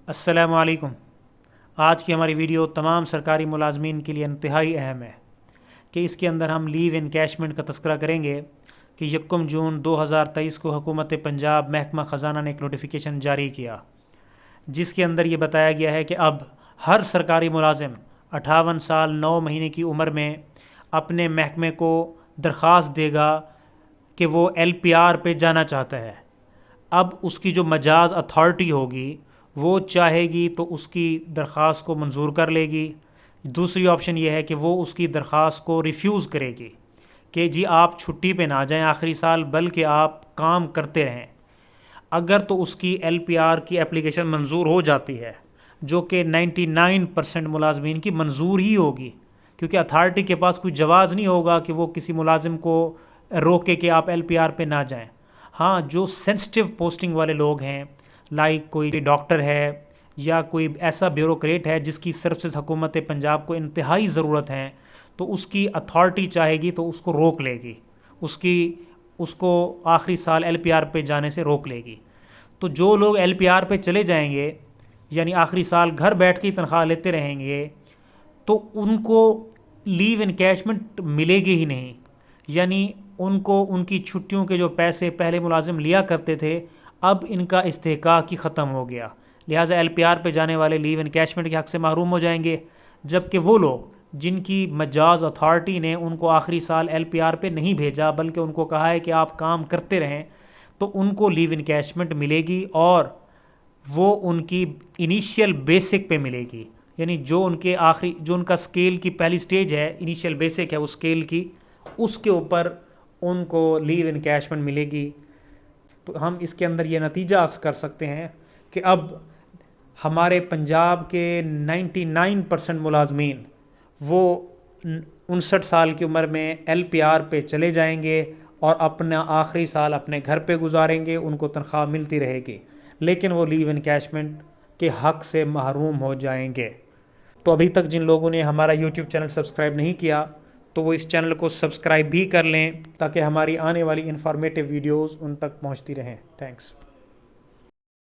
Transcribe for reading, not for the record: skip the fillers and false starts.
السلام علیکم۔ آج کی ہماری ویڈیو تمام سرکاری ملازمین کے لیے انتہائی اہم ہے کہ اس کے اندر ہم لیو انکیشمنٹ کا تذکرہ کریں گے کہ 1 جون 2023 کو حکومت پنجاب محکمہ خزانہ نے ایک نوٹیفیکیشن جاری کیا، جس کے اندر یہ بتایا گیا ہے کہ اب ہر سرکاری ملازم 58 سال 9 مہینے کی عمر میں اپنے محکمے کو درخواست دے گا کہ وہ LPR پہ جانا چاہتا ہے۔ اب اس کی جو مجاز اتھارٹی ہوگی وہ چاہے گی تو اس کی درخواست کو منظور کر لے گی۔ دوسری آپشن یہ ہے کہ وہ اس کی درخواست کو ریفیوز کرے گی کہ جی آپ چھٹی پہ نہ جائیں آخری سال، بلکہ آپ کام کرتے رہیں۔ اگر تو اس کی LPR کی اپلیکیشن منظور ہو جاتی ہے، جو کہ 99% ملازمین کی منظور ہی ہوگی، کیونکہ اتھارٹی کے پاس کوئی جواز نہیں ہوگا کہ وہ کسی ملازم کو روکے کہ آپ LPR پہ نہ جائیں۔ ہاں، جو سینسٹیو پوسٹنگ والے لوگ ہیں، لائک کوئی ڈاکٹر ہے یا کوئی ایسا بیوروکریٹ ہے جس کی سروسز حکومت پنجاب کو انتہائی ضرورت ہیں، تو اس کی اتھارٹی چاہے گی تو اس کو روک لے گی، اس کو آخری سال LPR پہ جانے سے روک لے گی۔ تو جو لوگ LPR پہ چلے جائیں گے، یعنی آخری سال گھر بیٹھ کے تنخواہ لیتے رہیں گے، تو ان کو لیو انکیشمنٹ ملے گی ہی نہیں، یعنی ان کو ان کی چھٹیوں کے جو پیسے پہلے ملازم لیا کرتے تھے، اب ان کا استحقاق ہی ختم ہو گیا، لہٰذا LPR پہ جانے والے لیو انکیشمنٹ کے حق سے محروم ہو جائیں گے، جبکہ وہ لوگ جن کی مجاز اتھارٹی نے ان کو آخری سال LPR پہ نہیں بھیجا بلکہ ان کو کہا ہے کہ آپ کام کرتے رہیں، تو ان کو لیو انکیشمنٹ ملے گی، اور وہ ان کی انیشیل بیسک پہ ملے گی، یعنی جو ان کا اسکیل کی پہلی سٹیج ہے، انیشیل بیسک ہے اس اسکیل کی، اس کے اوپر ان کو لیو انکیشمنٹ ملے گی۔ تو ہم اس کے اندر یہ نتیجہ اخذ کر سکتے ہیں کہ اب ہمارے پنجاب کے 99% ملازمین وہ 59 سال کی عمر میں LPR پہ چلے جائیں گے اور اپنا آخری سال اپنے گھر پہ گزاریں گے، ان کو تنخواہ ملتی رہے گی، لیکن وہ لیو انکیشمنٹ کے حق سے محروم ہو جائیں گے۔ تو ابھی تک جن لوگوں نے ہمارا YouTube چینل سبسکرائب نہیں کیا تو وہ اس چینل کو سبسکرائب بھی کر لیں، تاکہ ہماری آنے والی انفارمیٹیو ویڈیوز ان تک پہنچتی رہیں۔ تھینکس۔